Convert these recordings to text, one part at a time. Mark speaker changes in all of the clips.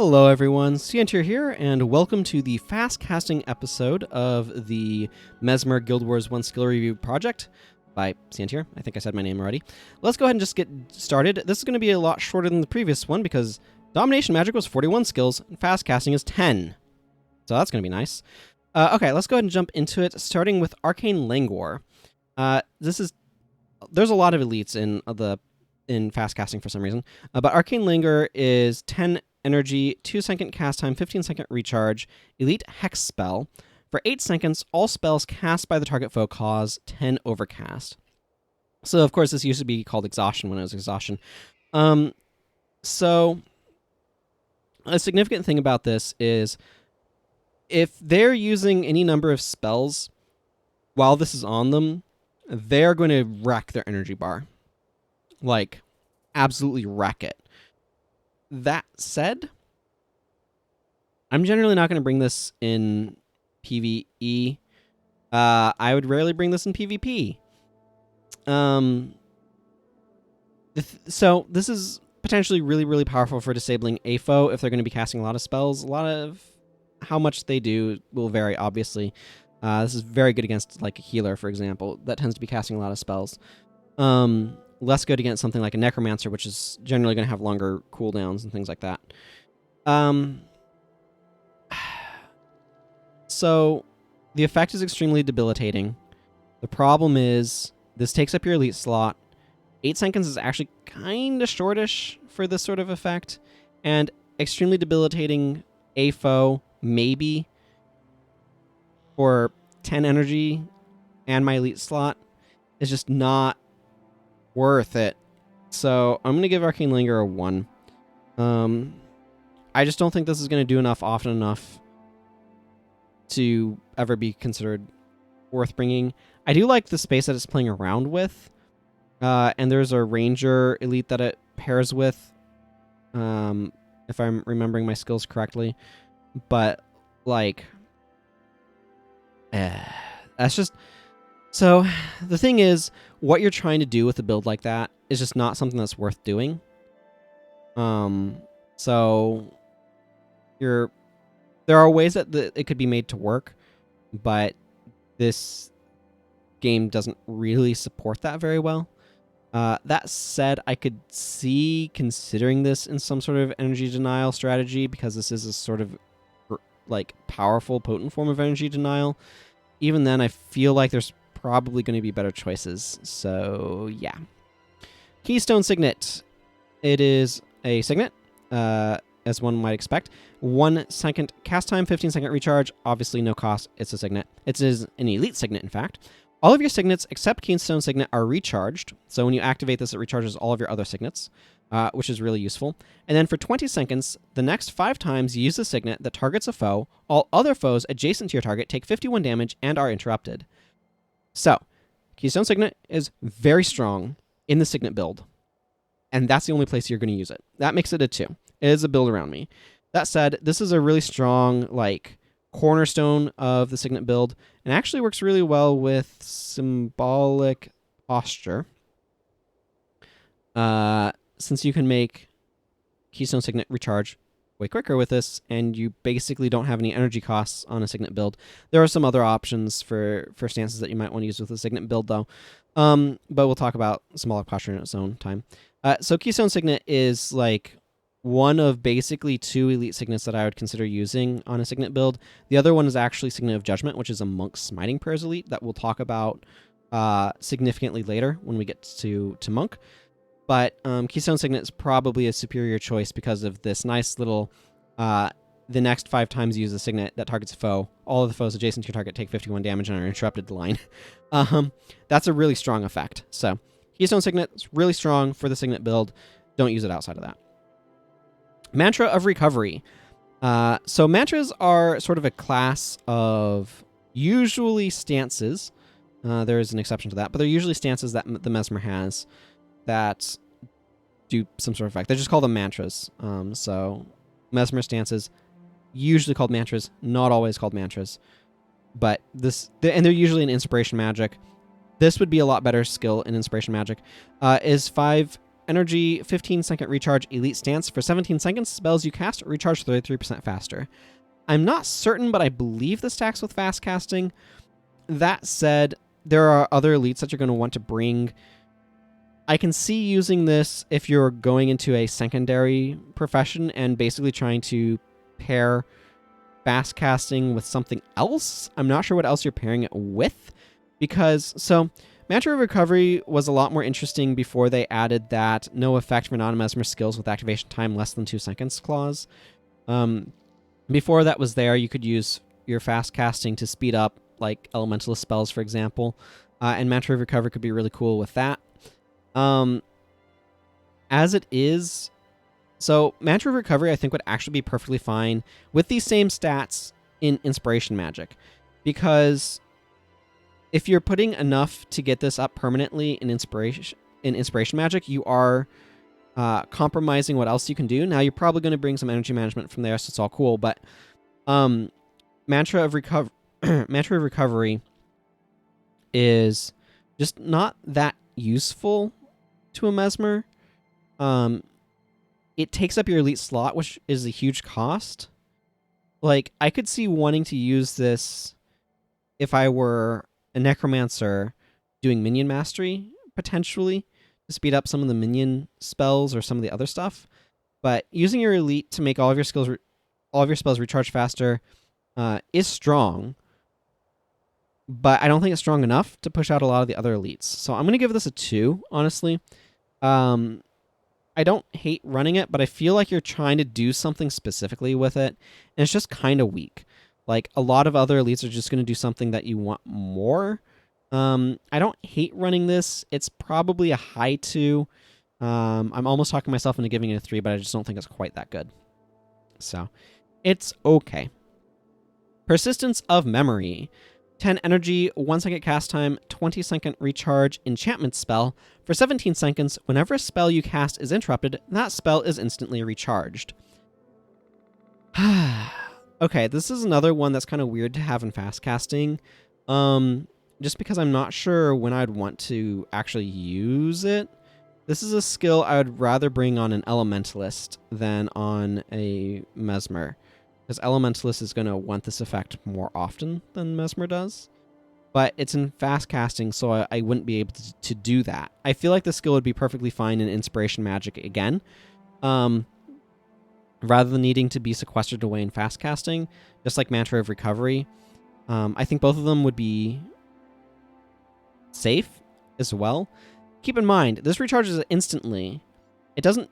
Speaker 1: Hello everyone, Scientier here, and welcome to the fast casting episode of the Mesmer Guild Wars 1 skill review project by Scientier. I think I said my name already. Let's go ahead and just get started. This is going to be a lot shorter than the previous one because Domination Magic was 41 skills and fast casting is 10. So that's going to be nice. Okay, let's go ahead and jump into it, starting with Arcane Languor. There's a lot of elites in fast casting for some reason, but Arcane Languor is 10 energy, 2-second cast time, 15-second recharge, elite hex spell. For 8 seconds, all spells cast by the target foe cause 10 overcast. So, of course, this used to be called exhaustion when it was exhaustion. So, a significant thing about this is if they're using any number of spells while this is on them, they're going to wreck their energy bar. Like, absolutely wreck it. That said, I'm generally not going to bring this in PvE. I would rarely bring this in PvP. So this is potentially really, really powerful for disabling a foe if they're going to be casting a lot of spells. A lot of how much they do will vary, obviously. This is very good against like a healer, for example, that tends to be casting a lot of spells. Less good against something like a Necromancer, which is generally going to have longer cooldowns and things like that. So, the effect is extremely debilitating. The problem is, this takes up your elite slot. 8 seconds is actually kind of shortish for this sort of effect, and extremely debilitating a foe, maybe, for 10 energy and my elite slot, is just not worth it. So I'm going to give Arcane Languor a 1. I just don't think this is going to do enough often enough to ever be considered worth bringing. I do like the space that it's playing around with. And there's a Ranger elite that it pairs with, if I'm remembering my skills correctly. But, like, that's just... So, the thing is, what you're trying to do with a build like that is just not something that's worth doing. So, there are ways that it could be made to work, but this game doesn't really support that very well. That said, I could see considering this in some sort of energy denial strategy, because this is a sort of, like, powerful, potent form of energy denial. Even then, I feel like there's probably going to be better choices. So, yeah. Keystone Signet. It is a signet, as one might expect. 1 second cast time, 15-second recharge. Obviously, no cost. It's a signet. It is an elite signet, in fact. All of your signets except Keystone Signet are recharged. So when you activate this, it recharges all of your other signets, which is really useful. And then for 20 seconds, the next 5 times you use the signet that targets a foe, all other foes adjacent to your target take 51 damage and are interrupted. So, Keystone Signet is very strong in the Signet build, and that's the only place you're going to use it. That makes it a 2. It is a build around me. That said, this is a really strong, like, cornerstone of the Signet build, and actually works really well with Symbolic Posture, since you can make Keystone Signet recharge way quicker with this, and you basically don't have any energy costs on a Signet build. There are some other options for stances that you might want to use with a Signet build, though. But we'll talk about Symbolic Posture in its own time. So Keystone Signet is like one of basically 2 elite signets that I would consider using on a Signet build. The other one is actually Signet of Judgment, which is a Monk's Smiting Prayers elite that we'll talk about significantly later when we get to Monk. But Keystone Signet is probably a superior choice because of this nice little, the next 5 times you use a Signet that targets a foe, all of the foes adjacent to your target take 51 damage and are interrupted line. That's a really strong effect. So Keystone Signet is really strong for the Signet build. Don't use it outside of that. Mantra of Recovery. So mantras are sort of a class of usually stances. There is an exception to that, but they're usually stances that the Mesmer has that do some sort of effect. They just call them mantras. So Mesmer stances, usually called mantras, not always called mantras. But and they're usually an inspiration magic. This would be a lot better skill in inspiration magic. Is 5 energy, 15-second recharge, elite stance. For 17 seconds, spells you cast recharge 33% faster. I'm not certain, but I believe this stacks with fast casting. That said, there are other elites that you're going to want to bring. I can see using this if you're going into a secondary profession and basically trying to pair fast casting with something else. I'm not sure what else you're pairing it with, because Mantra of Recovery was a lot more interesting before they added that no effect for non-Mesmer skills with activation time less than 2 seconds clause. Before that was there, you could use your fast casting to speed up like elementalist spells, for example, and Mantra of Recovery could be really cool with that. As it is, so Mantra of Recovery I think would actually be perfectly fine with these same stats in Inspiration Magic, because if you're putting enough to get this up permanently in Inspiration Magic, you are compromising what else you can do. Now you're probably going to bring some energy management from there, so it's all cool. But Mantra of Recovery is just not that useful to a Mesmer. It takes up your elite slot, which is a huge cost. Like, I could see wanting to use this if I were a Necromancer doing minion mastery, potentially, to speed up some of the minion spells or some of the other stuff. But using your elite to make all of your spells recharge faster is strong, but I don't think it's strong enough to push out a lot of the other elites. So I'm going to give this a 2, honestly. I don't hate running it, but I feel like you're trying to do something specifically with it, and it's just kind of weak. Like, a lot of other elites are just going to do something that you want more. I don't hate running this. It's probably a high 2. I'm almost talking myself into giving it a 3, but I just don't think it's quite that good. So, it's okay. Persistence of Memory. 10 energy, 1 second cast time, 20 second recharge, enchantment spell. For 17 seconds, whenever a spell you cast is interrupted, that spell is instantly recharged. Okay, this is another one that's kind of weird to have in fast casting. Just because I'm not sure when I'd want to actually use it. This is a skill I would rather bring on an Elementalist than on a Mesmer, because Elementalist is going to want this effect more often than Mesmer does. But it's in fast casting, so I wouldn't be able to do that. I feel like this skill would be perfectly fine in Inspiration Magic again. Rather than needing to be sequestered away in fast casting, just like Mantra of Recovery. I think both of them would be safe as well. Keep in mind, this recharges it instantly. It doesn't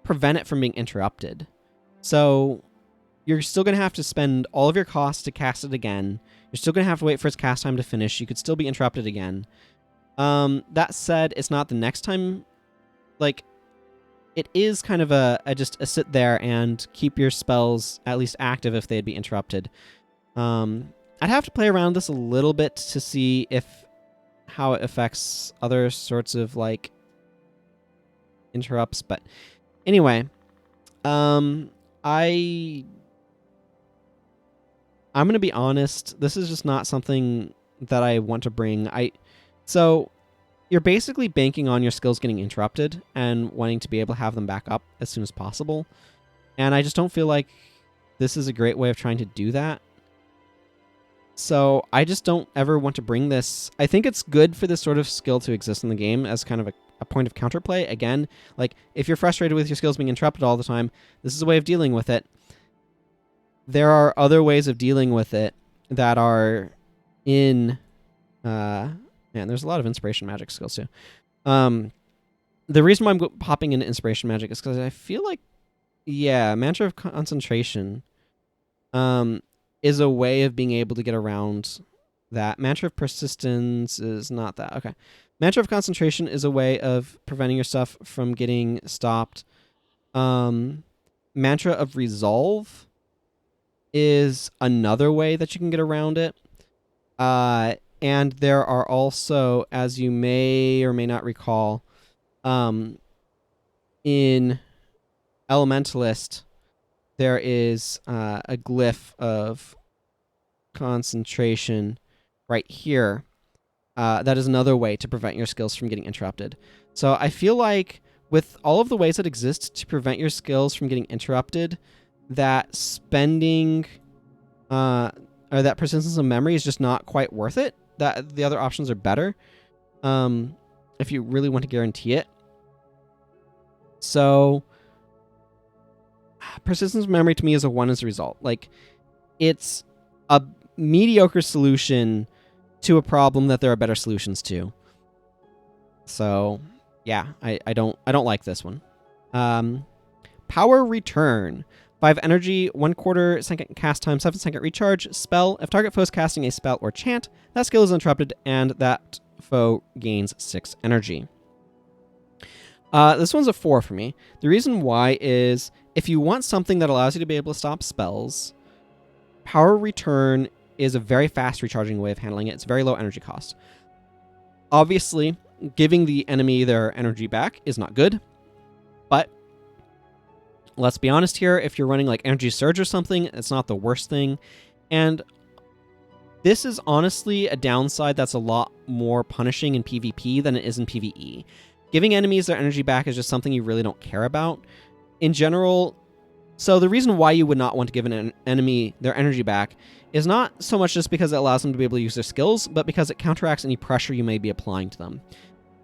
Speaker 1: prevent it from being interrupted. So you're still going to have to spend all of your costs to cast it again. You're still going to have to wait for its cast time to finish. You could still be interrupted again. That said, it's not the next time. Like, it is kind of just a sit there and keep your spells at least active if they'd be interrupted. I'd have to play around this a little bit to see how it affects other sorts of like interrupts. But anyway, I'm going to be honest. This is just not something that I want to bring. So you're basically banking on your skills getting interrupted and wanting to be able to have them back up as soon as possible. And I just don't feel like this is a great way of trying to do that. So I just don't ever want to bring this. I think it's good for this sort of skill to exist in the game as kind of a point of counterplay. Again, like, if you're frustrated with your skills being interrupted all the time, this is a way of dealing with it. There are other ways of dealing with it that are in... Man, there's a lot of Inspiration Magic skills too. The reason why I'm popping into Inspiration Magic is because I feel like, yeah, Mantra of Concentration is a way of being able to get around that. Mantra of Persistence is not that. Okay. Mantra of Concentration is a way of preventing your stuff from getting stopped. Mantra of Resolve is another way that you can get around it. And there are also, as you may or may not recall, in Elementalist, there is a glyph of concentration right here. That is another way to prevent your skills from getting interrupted. So I feel like with all of the ways that exist to prevent your skills from getting interrupted, that spending or that persistence of memory is just not quite worth it. That the other options are better if you really want to guarantee it. So persistence of memory to me is a 1 as a result. Like, it's a mediocre solution to a problem that there are better solutions to. So yeah, I don't like this one. Power Return. 5 energy, 1/4 second cast time, 7-second recharge. Spell. If target foe is casting a spell or chant, that skill is interrupted and that foe gains 6 energy. This one's a 4 for me. The reason why is if you want something that allows you to be able to stop spells, Power Return is a very fast recharging way of handling it. It's very low energy cost. Obviously, giving the enemy their energy back is not good, but let's be honest here, if you're running like Energy Surge or something, it's not the worst thing. And this is honestly a downside that's a lot more punishing in PvP than it is in PvE. Giving enemies their energy back is just something you really don't care about. In general, so the reason why you would not want to give an enemy their energy back is not so much just because it allows them to be able to use their skills, but because it counteracts any pressure you may be applying to them.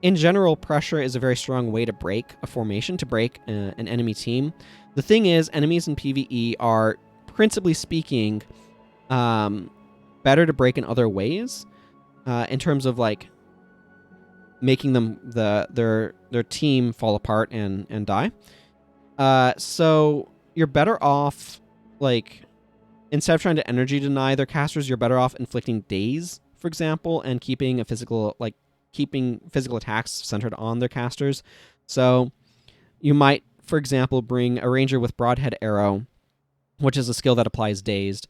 Speaker 1: In general, pressure is a very strong way to break a formation, to break an enemy team. The thing is, enemies in PvE are, principally speaking, better to break in other ways, in terms of like making them their team fall apart and die. So you're better off, like, instead of trying to energy deny their casters, you're better off inflicting daze, for example, and keeping physical attacks centered on their casters. So you might, for example, bring a ranger with broadhead arrow, which is a skill that applies dazed,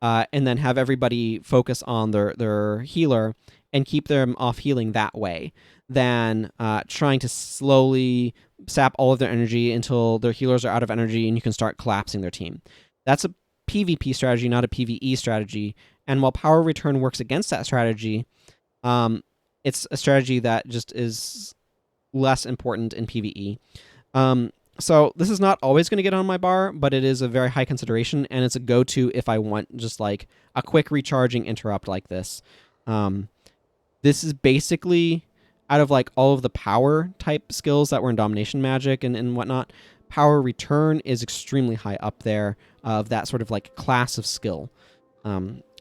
Speaker 1: and then have everybody focus on their healer and keep them off healing that way, than trying to slowly sap all of their energy until their healers are out of energy and you can start collapsing their team. That's a PvP strategy, not a PvE strategy. And while Power Return works against that strategy, it's a strategy that just is less important in PvE. So this is not always going to get on my bar, but it is a very high consideration, and it's a go-to if I want just like a quick recharging interrupt like this. This is basically, out of like all of the power type skills that were in Domination Magic and whatnot, Power Return is extremely high up there of that sort of like class of skill.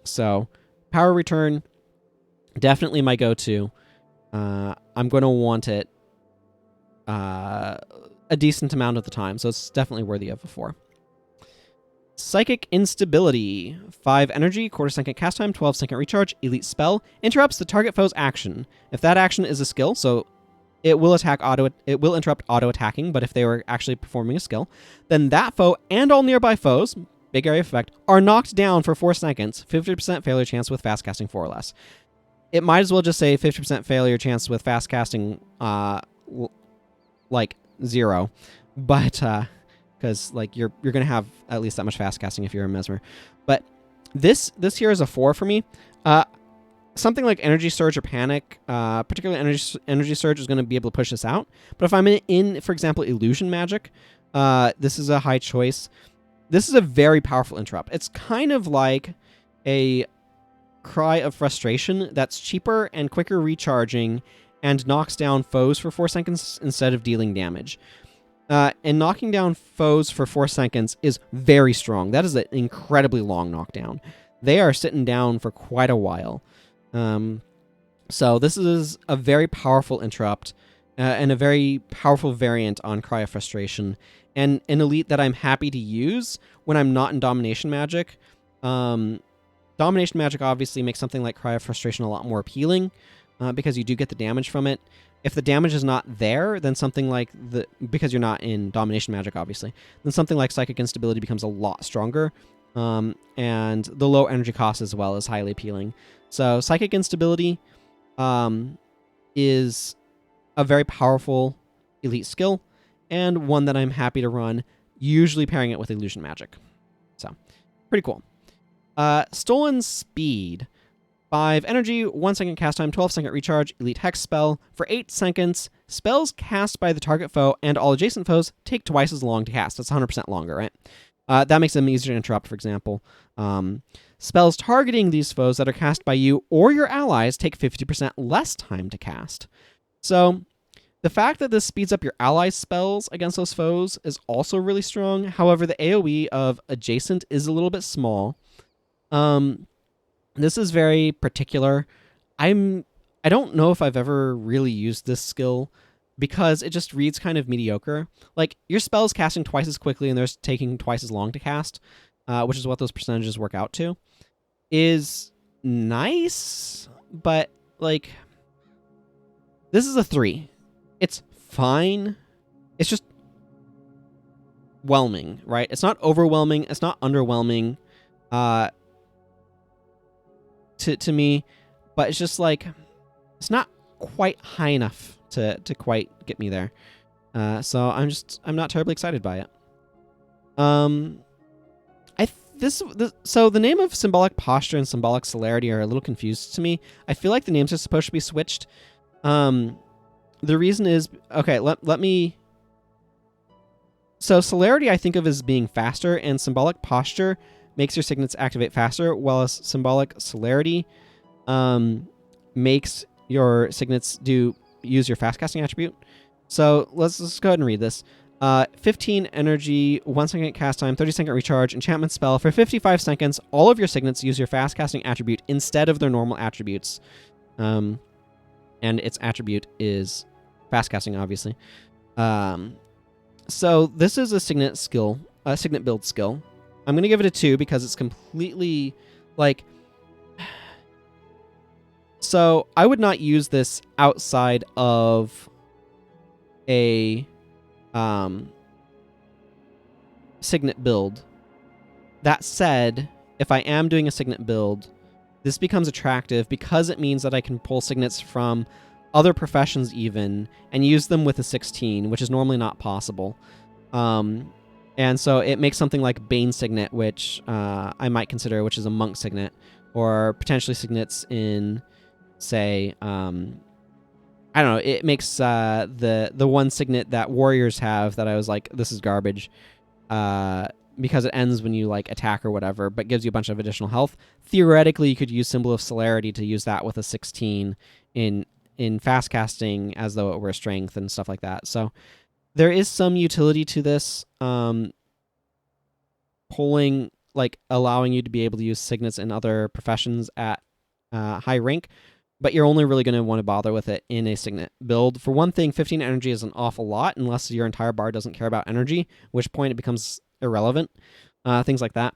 Speaker 1: So Power Return, definitely my go-to. I'm going to want it a decent amount of the time, so it's definitely worthy of a 4. Psychic Instability. 5 energy, 1/4 second cast time, 12-second recharge, elite spell. Interrupts the target foe's action. If that action is a skill, so it will interrupt auto attacking, but if they were actually performing a skill, then that foe and all nearby foes, big area of effect, are knocked down for 4 seconds. 50% failure chance with fast casting 4 or less. It might as well just say 50% failure chance with fast casting, like 0, but because like you're gonna have at least that much fast casting if you're a Mesmer. But this here is a 4 for me. Something like Energy Surge or Panic, particularly Energy Surge, is going to be able to push this out. But if I'm in, for example, Illusion Magic, this is a high choice. This is a very powerful interrupt. It's kind of like a Cry of Frustration that's cheaper and quicker recharging and knocks down foes for 4 seconds instead of dealing damage. And knocking down foes for 4 seconds is very strong. That is an incredibly long knockdown. They are sitting down for quite a while. So this is a very powerful interrupt and a very powerful variant on Cry of Frustration, and an elite that I'm happy to use when I'm not in Domination Magic. Domination Magic obviously makes something like Cry of Frustration a lot more appealing because you do get the damage from it. If the damage is not there, then something like because you're not in Domination Magic, obviously, then something like Psychic Instability becomes a lot stronger. And the low energy cost as well is highly appealing. So Psychic Instability is a very powerful elite skill, and one that I'm happy to run, usually pairing it with Illusion Magic. So, pretty cool. Stolen Speed. 5 energy, 1 second cast time, 12-second recharge, elite hex spell. For 8 seconds, spells cast by the target foe and all adjacent foes take twice as long to cast. That's 100% longer, right? That makes them easier to interrupt, for example. Spells targeting these foes that are cast by you or your allies take 50% less time to cast. So the fact that this speeds up your allies' spells against those foes is also really strong. However, the AoE of adjacent is a little bit small. This is very particular. I don't know if I've ever really used this skill because it just reads kind of mediocre. Like, your spell's casting twice as quickly and they're taking twice as long to cast, which is what those percentages work out to, is nice, but, like, this is a 3. It's fine. It's just whelming, right? It's not overwhelming. It's not underwhelming to me, but it's just like, it's not quite high enough to quite get me there. So I'm not terribly excited by it. So the name of Symbolic Posture and Symbolic Celerity are a little confused to me. I feel like the names are supposed to be switched. The reason is, okay, let me... So Celerity I think of as being faster, and Symbolic Posture makes your signets activate faster, while Symbolic Celerity makes your signets use your fast casting attribute. So let's go ahead and read this. 15 energy, 1 second cast time, 30-second recharge, enchantment spell. For 55 seconds, all of your signets use your fast casting attribute instead of their normal attributes. And its attribute is fast casting, obviously. So this is a signet skill, a signet build skill. I'm going to give it a 2 because it's completely, like... So I would not use this outside of a signet build. That said, if I am doing a signet build, this becomes attractive because it means that I can pull signets from other professions even and use them with a 16, which is normally not possible. And so it makes something like Bane Signet, which I might consider, which is a monk signet, or potentially signets in, say, I don't know, it makes the one signet that warriors have that I was like, this is garbage, because it ends when you like attack or whatever, but gives you a bunch of additional health. Theoretically, you could use Symbol of Celerity to use that with a 16 in fast casting as though it were strength and stuff like that. So there is some utility to this, pulling, like allowing you to be able to use signets in other professions at high rank, but you're only really going to want to bother with it in a signet build. For one thing, 15 energy is an awful lot unless your entire bar doesn't care about energy, which point it becomes irrelevant, things like that.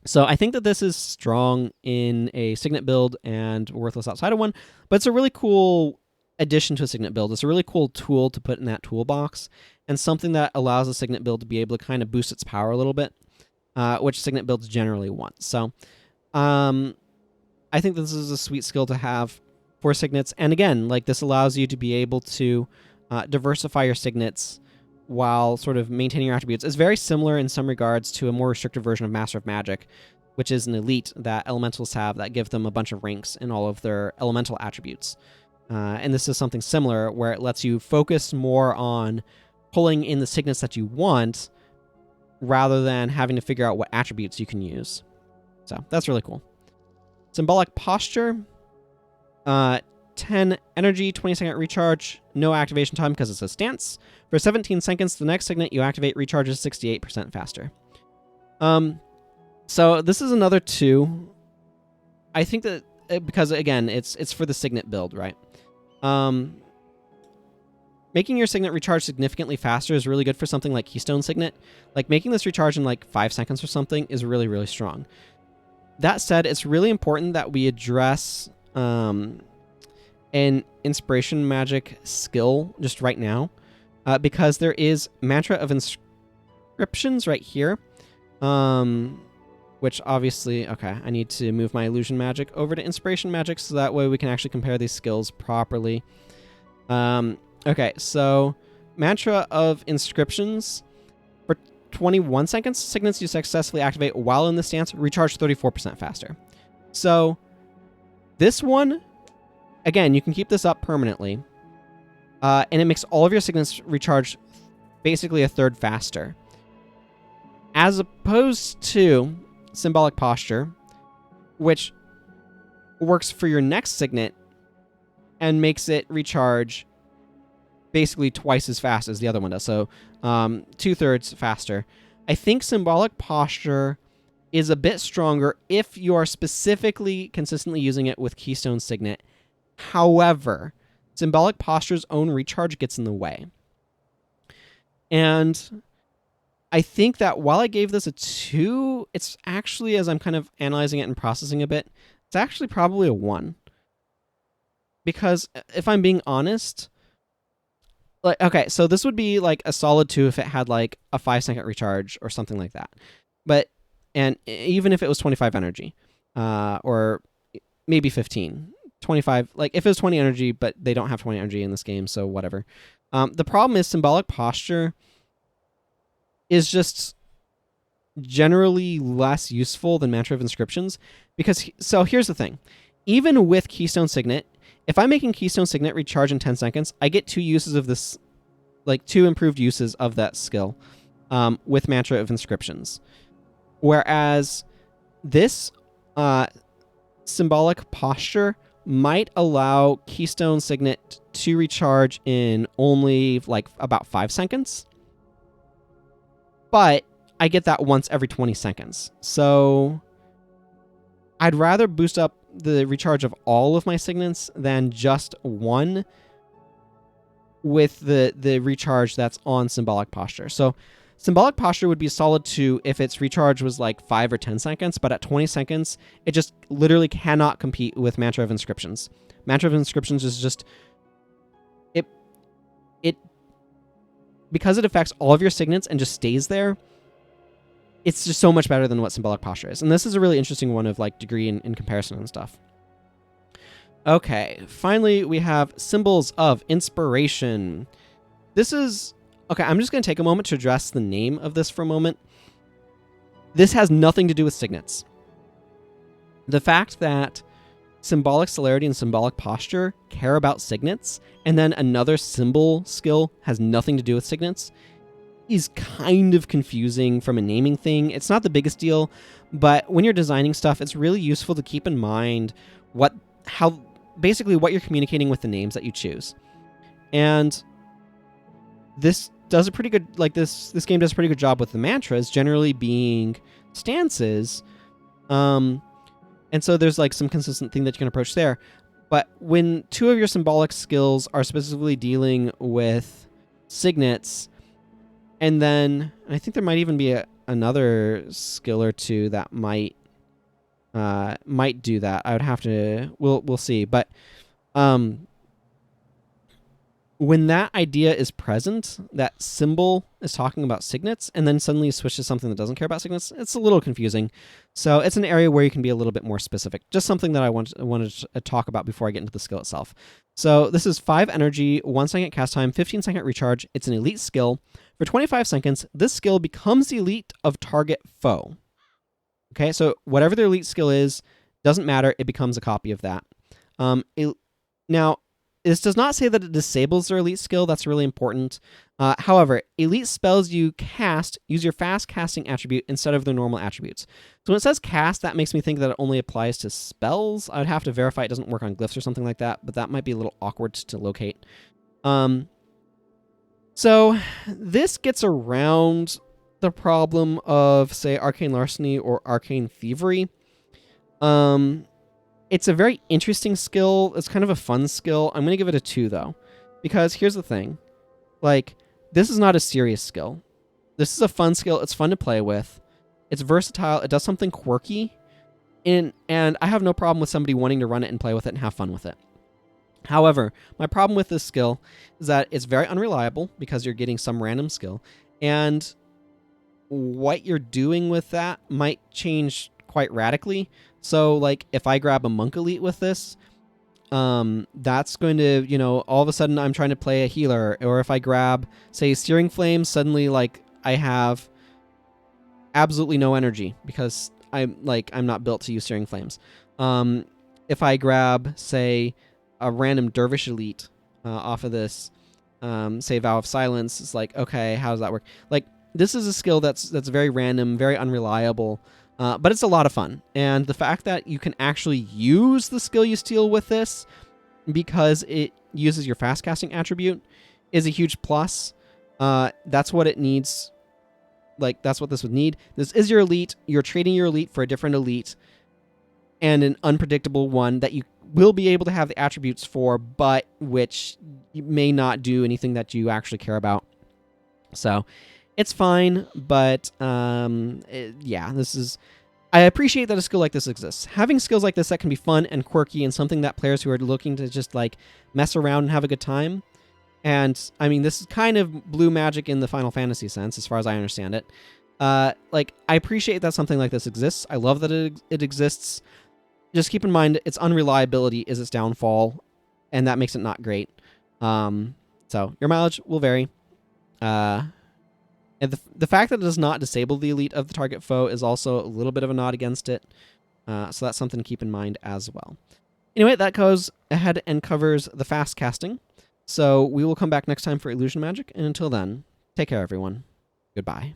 Speaker 1: So I think that this is strong in a signet build and worthless outside of one, but it's a really cool addition to a signet build. It's a really cool tool to put in that toolbox, and something that allows a signet build to be able to kind of boost its power a little bit, which signet builds generally want. So I think this is a sweet skill to have for signets. And again, like, this allows you to be able to diversify your signets while sort of maintaining your attributes. It's very similar in some regards to a more restricted version of Master of Magic, which is an elite that elementals have that give them a bunch of ranks in all of their elemental attributes. And this is something similar where it lets you focus more on pulling in the signets that you want rather than having to figure out what attributes you can use. So that's really cool. Symbolic Posture, 10 energy, 20-second recharge, no activation time because it's a stance. For 17 seconds, the next signet you activate recharges 68% faster. So this is another 2. I think that, because again, it's for the signet build, right? Making your signet recharge significantly faster is really good for something like Keystone Signet. Like, making this recharge in like 5 seconds or something is really, really strong. That said, it's really important that we address an inspiration magic skill just right now, because there is Mantra of Inscriptions right here, which obviously, okay, I need to move my illusion magic over to inspiration magic so that way we can actually compare these skills properly. Okay, so Mantra of Inscriptions. 21 seconds, signets you successfully activate while in the stance recharge 34% faster. So This one, again, you can keep this up permanently. And it makes all of your signets recharge basically a third faster. As opposed to Symbolic Posture, which works for your next signet and makes it recharge basically twice as fast as the other one does. So 2/3 faster. I think Symbolic Posture is a bit stronger if you are specifically consistently using it with Keystone Signet. However, Symbolic Posture's own recharge gets in the way. And I think that while I gave this a 2, it's actually, as I'm kind of analyzing it and processing a bit, it's actually probably a 1. Because if I'm being honest, like, okay, so this would be like a solid 2 if it had like a 5-second recharge or something like that. And even if it was 25 energy, or maybe 15, 25, like if it was 20 energy, but they don't have 20 energy in this game, so whatever. The problem is Symbolic Posture is just generally less useful than Mantra of Inscriptions, because, so here's the thing. Even with Keystone Signet, if I'm making Keystone Signet recharge in 10 seconds, I get 2 uses of this, like 2 improved uses of that skill with Mantra of Inscriptions. Whereas this Symbolic Posture might allow Keystone Signet to recharge in only like about 5 seconds. But I get that once every 20 seconds. So I'd rather boost up the recharge of all of my signets than just one with the recharge that's on Symbolic Posture. So Symbolic Posture would be solid 2 if its recharge was like 5 or 10 seconds, but at 20 seconds, it just literally cannot compete with Mantra of Inscriptions. Mantra of Inscriptions is just... It because it affects all of your signets and just stays there, it's just so much better than what Symbolic Posture is. And this is a really interesting one of like degree in comparison and stuff. Okay, finally we have Symbols of Inspiration. This is... Okay, I'm just going to take a moment to address the name of this for a moment. This has nothing to do with signets. The fact that Symbolic Celerity and Symbolic Posture care about signets, and then another symbol skill has nothing to do with signets, is kind of confusing from a naming thing. It's not the biggest deal, but when you're designing stuff, it's really useful to keep in mind basically what you're communicating with the names that you choose. And this does a pretty good, like this game does a pretty good job with the mantras generally being stances. And so there's like some consistent thing that you can approach there. But when 2 of your symbolic skills are specifically dealing with signets, and then I think there might even be another skill or 2 that might do that. I would have to, we'll see. But when that idea is present, that symbol is talking about signets, and then suddenly you switch to something that doesn't care about signets, it's a little confusing. So it's an area where you can be a little bit more specific. Just something that I wanted to talk about before I get into the skill itself. So this is 5 energy, 1 second cast time, 15-second recharge. It's an elite skill. For 25 seconds, this skill becomes the elite of target foe. Okay, so whatever their elite skill is, doesn't matter. It becomes a copy of that. Now, this does not say that it disables their elite skill. That's really important. However, elite spells you cast use your fast casting attribute instead of their normal attributes. So when it says cast, that makes me think that it only applies to spells. I would have to verify it doesn't work on glyphs or something like that, but that might be a little awkward to locate. So this gets around the problem of, say, Arcane Larceny or Arcane Thievery. It's a very interesting skill. It's kind of a fun skill. I'm going to give it a 2, though. Because here's the thing. Like, this is not a serious skill. This is a fun skill. It's fun to play with. It's versatile. It does something quirky. And I have no problem with somebody wanting to run it and play with it and have fun with it. However, my problem with this skill is that it's very unreliable because you're getting some random skill. And what you're doing with that might change quite radically. So, like, if I grab a Monk Elite with this, that's going to, you know, all of a sudden I'm trying to play a healer. Or if I grab, say, Searing Flame, suddenly, like, I have absolutely no energy because I'm not built to use Searing Flames. if I grab, say, a random Dervish Elite off of this, say Vow of Silence, it's like, okay, how does that work? Like, this is a skill that's very random, very unreliable, but it's a lot of fun. And the fact that you can actually use the skill you steal with this, because it uses your fast casting attribute, is a huge plus. That's what it needs. Like, that's what this would need. This is your elite. You're trading your elite for a different elite, and an unpredictable one that you will be able to have the attributes for, but which may not do anything that you actually care about. So it's fine, but yeah, this is... I appreciate that a skill like this exists. Having skills like this that can be fun and quirky and something that players who are looking to just like mess around and have a good time. And I mean, this is kind of blue magic in the Final Fantasy sense, as far as I understand it. Like, I appreciate that something like this exists. I love that it exists. Just keep in mind its unreliability is its downfall, and that makes it not great. So your mileage will vary. And the fact that it does not disable the elite of the target foe is also a little bit of a nod against it. So that's something to keep in mind as well. Anyway, that goes ahead and covers the fast casting. So we will come back next time for Illusion Magic, and until then, take care, everyone. Goodbye.